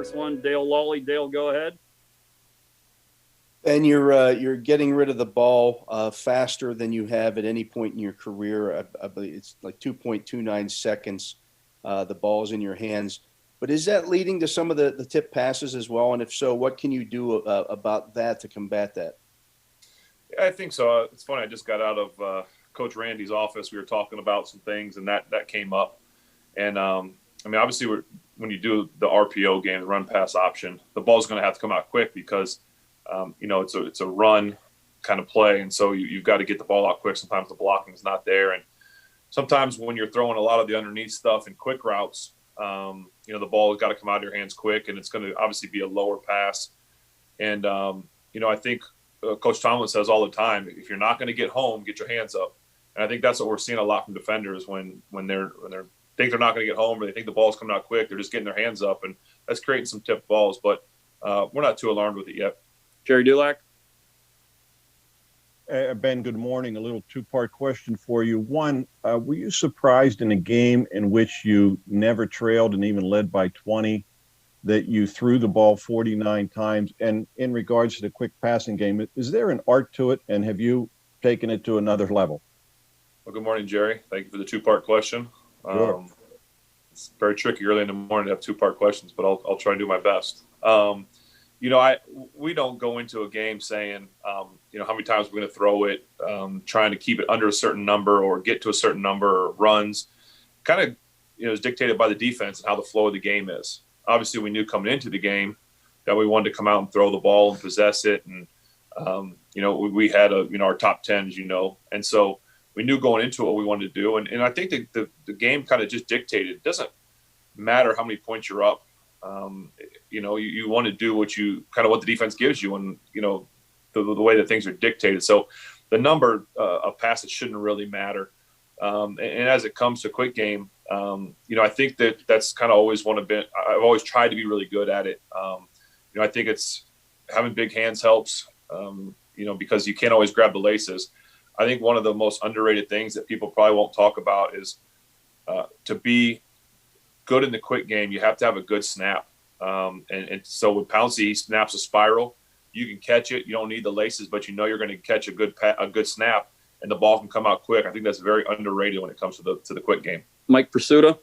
first one, Dale Lawley. Dale, go ahead. And you're getting rid of the ball faster than you have at any point in your career. I believe it's like 2.29 seconds. The ball's in your hands. But is that leading to some of the tip passes as well? And if so, what can you do about that to combat that? Yeah, I think so. It's funny. I just got out of Coach Randy's office. We were talking about some things, and that came up. And obviously, when you do the RPO game, the run pass option, the ball's going to have to come out quick because it's a run kind of play, and so you've got to get the ball out quick. Sometimes the blocking is not there, and sometimes when you're throwing a lot of the underneath stuff and quick routes, the ball has got to come out of your hands quick, and it's going to obviously be a lower pass. And I think Coach Tomlin says all the time, if you're not going to get home, get your hands up. And I think that's what we're seeing a lot from defenders when they're think they're not going to get home or they think the ball's coming out quick, they're just getting their hands up, and that's creating some tipped balls. But we're not too alarmed with it yet. Jerry Dulac. Ben, good morning. A little two-part question for you. One, were you surprised in a game in which you never trailed and even led by 20 that you threw the ball 49 times? And in regards to the quick passing game, is there an art to it, and have you taken it to another level? Well, good morning, Jerry. Thank you for the two-part question. Sure. It's very tricky early in the morning to have two-part questions, but I'll try and do my best. We don't go into a game saying, how many times we're going to throw it, trying to keep it under a certain number or get to a certain number or runs. Kind of, is dictated by the defense and how the flow of the game is. Obviously, we knew coming into the game that we wanted to come out and throw the ball and possess it. And, we had our top 10, as you know. And so we knew going into it what we wanted to do. And I think the game kind of just dictated. It doesn't matter how many points you're up. You want to do what the defense gives you, and the way that things are dictated. So the number of passes shouldn't really matter. And as it comes to quick game, I think that's kind of always I've always tried to be really good at it. I think it's having big hands helps. Because you can't always grab the laces. I think one of the most underrated things that people probably won't talk about is to be good in the quick game, you have to have a good snap. And so with Pouncey, he snaps a spiral. You can catch it. You don't need the laces, but you're going to catch a good snap, and the ball can come out quick. I think that's very underrated when it comes to the quick game. Mike Pursuta.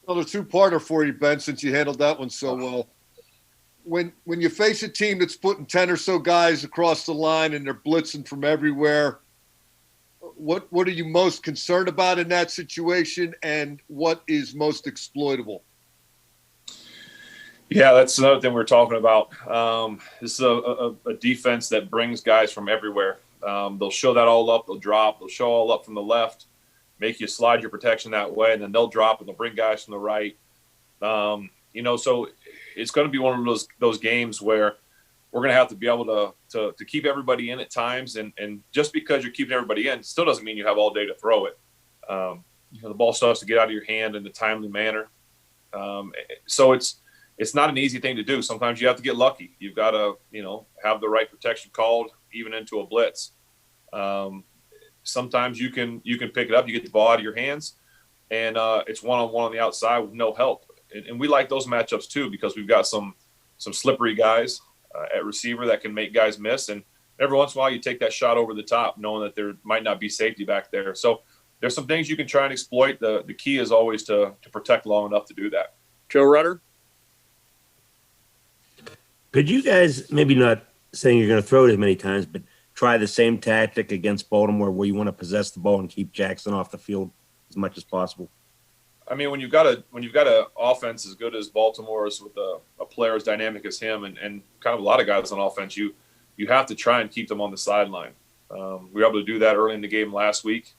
Another two-parter for you, Ben, since you handled that one so well. When you face a team that's putting 10 or so guys across the line and they're blitzing from everywhere, what are you most concerned about in that situation, and what is most exploitable? Yeah, that's another thing we're talking about. This is a defense that brings guys from everywhere. They'll show that all up. They'll drop. They'll show all up from the left, make you slide your protection that way, and then they'll drop and they'll bring guys from the right. So it's going to be one of those games where we're going to have to be able to keep everybody in at times. And just because you're keeping everybody in still doesn't mean you have all day to throw it. The ball still has to get out of your hand in a timely manner. So it's not an easy thing to do. Sometimes you have to get lucky. You've got to, have the right protection called even into a blitz. Sometimes you can pick it up. You get the ball out of your hands, and it's one-on-one on the outside with no help. And we like those matchups too, because we've got some slippery guys at receiver that can make guys miss. And every once in a while you take that shot over the top knowing that there might not be safety back there. So there's some things you can try and exploit. The key is always to protect long enough to do that. Joe Rudder. Could you guys, maybe not saying you're going to throw it as many times, but try the same tactic against Baltimore where you want to possess the ball and keep Jackson off the field as much as possible? I mean, when you've got an offense as good as Baltimore's with a player as dynamic as him and kind of a lot of guys on offense, you have to try and keep them on the sideline. We were able to do that early in the game last week.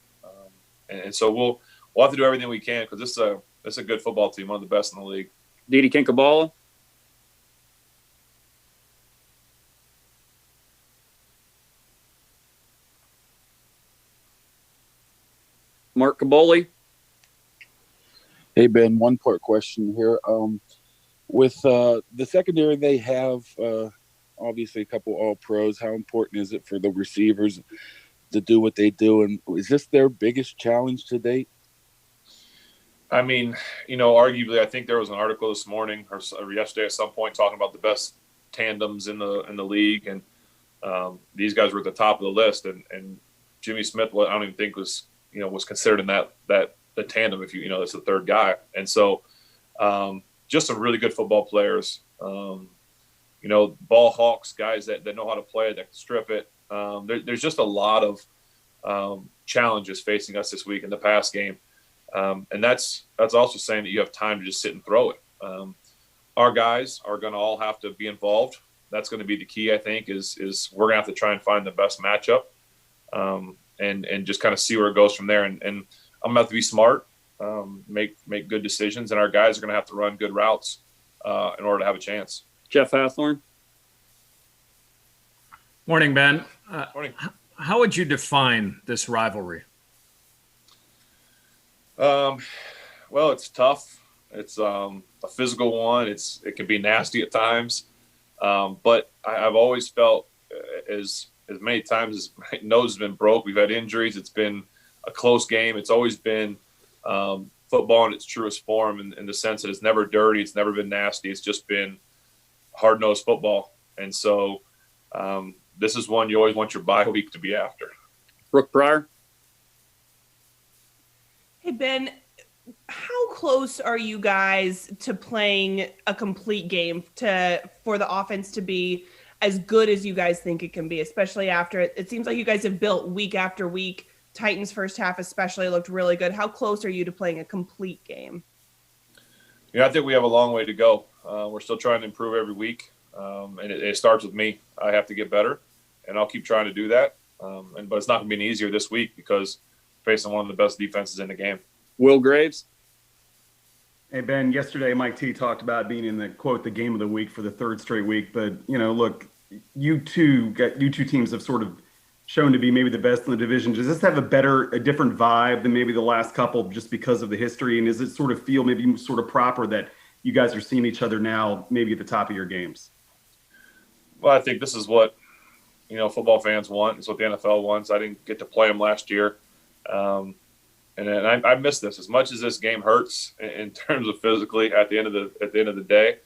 And so we'll have to do everything we can because this is a good football team, one of the best in the league. Didi Kinkabala. Mark Caboli. Hey, Ben, one-part question here. With the secondary, they have obviously a couple all-pros. How important is it for the receivers to do what they do? And is this their biggest challenge to date? I mean, arguably, I think there was an article this morning or yesterday at some point talking about the best tandems in the league, and these guys were at the top of the list. And Jimmy Smith, I don't even think was considered in that the tandem. If it's the third guy, and so just some really good football players. Ball hawks, guys that know how to play it, that can strip it. There's just a lot of challenges facing us this week in the pass game. And that's also saying that you have time to just sit and throw it. Our guys are going to all have to be involved. That's going to be the key, I think, is we're going to have to try and find the best matchup and just kind of see where it goes from there. And I'm going to have to be smart, make good decisions, and our guys are going to have to run good routes in order to have a chance. Jeff Hathorn. Morning, Ben. Morning. How would you define this rivalry? Well, it's tough. It's a physical one. It can be nasty at times. But I've always felt as many times as my nose has been broke, we've had injuries. It's been a close game. It's always been football in its truest form in the sense that it's never dirty. It's never been nasty. It's just been hard-nosed football. And so this is one you always want your bye week to be after. Brooke Pryor. Hey, Ben, how close are you guys to playing a complete game for the offense to be as good as you guys think it can be, especially after it seems like you guys have built week after week. Titans first half especially looked really good. How close are you to playing a complete game? I think we have a long way to go. We're still trying to improve every week, and it starts with me. I have to get better, and I'll keep trying to do that. But it's not going to be any easier this week because facing one of the best defenses in the game. Will Graves. Hey, Ben, yesterday Mike T talked about being in the game of the week for the third straight week. But, look, you two teams have sort of shown to be maybe the best in the division. Does this have a different vibe than maybe the last couple just because of the history? And does it sort of feel maybe sort of proper that you guys are seeing each other now maybe at the top of your games? Well, I think this is what, football fans want. It's what the NFL wants. I didn't get to play them last year. And I miss this as much as this game hurts in terms of physically at the end of the day.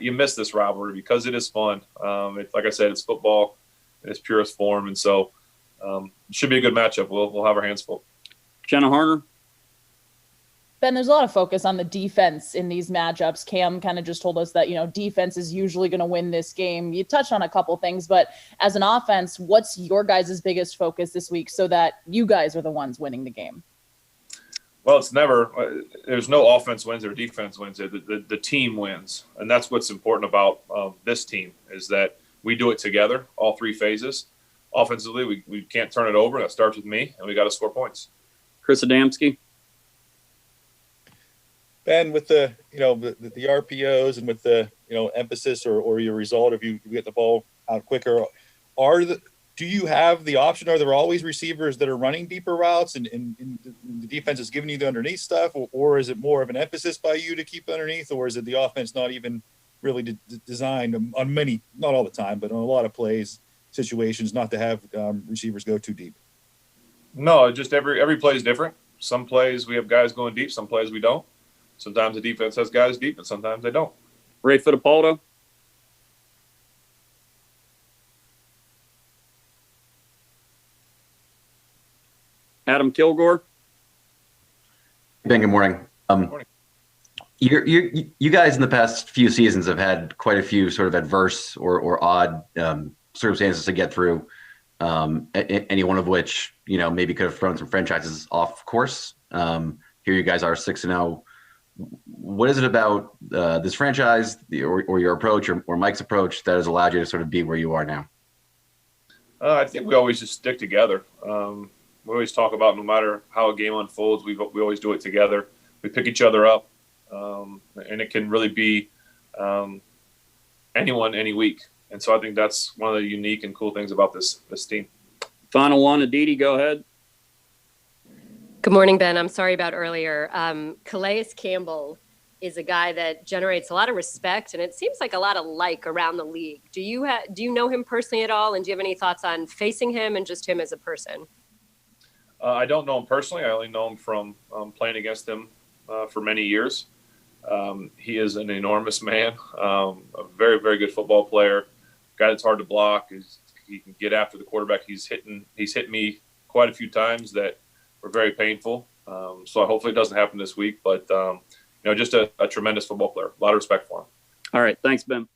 You miss this rivalry because it is fun. It's like I said, it's football in its purest form, and so it should be a good matchup. We'll have our hands full. Jenna Harner. Ben, there's a lot of focus on the defense in these matchups. Cam kind of just told us that, defense is usually going to win this game. You touched on a couple things, but as an offense, what's your guys' biggest focus this week so that you guys are the ones winning the game? Well, there's no offense wins or defense wins. The team wins. And that's what's important about this team is that we do it together, all three phases. Offensively, we can't turn it over. That starts with me, and we got to score points. Chris Adamski. Ben, with the RPOs and with the emphasis or your result if you get the ball out quicker, do you have the option? Are there always receivers that are running deeper routes and the defense is giving you the underneath stuff, or is it more of an emphasis by you to keep underneath, or is it the offense not even really designed on many, not all the time, but on a lot of plays, situations, not to have receivers go too deep? No, just every play is different. Some plays we have guys going deep, some plays we don't. Sometimes the defense has guys deep, and sometimes they don't. Ray Fittipaldo. Adam Kilgore. Ben, good morning. Morning. You guys in the past few seasons have had quite a few sort of adverse or odd circumstances to get through, any one of which, maybe could have thrown some franchises off course. Here you guys are 6-0. What is it about this franchise or your approach or Mike's approach that has allowed you to sort of be where you are now? I think we always just stick together. We always talk about no matter how a game unfolds, we always do it together. We pick each other up, and it can really be anyone, any week. And so I think that's one of the unique and cool things about this team. Final one, Aditi, go ahead. Good morning, Ben. I'm sorry about earlier. Calais Campbell is a guy that generates a lot of respect, and it seems like a lot of around the league. Do you know him personally at all, and do you have any thoughts on facing him and just him as a person? I don't know him personally. I only know him from playing against him for many years. He is an enormous man, a very, very good football player, guy that's hard to block. He can get after the quarterback. He's hit me quite a few times that were very painful. So hopefully it doesn't happen this week, but just a tremendous football player. A lot of respect for him. All right. Thanks, Ben.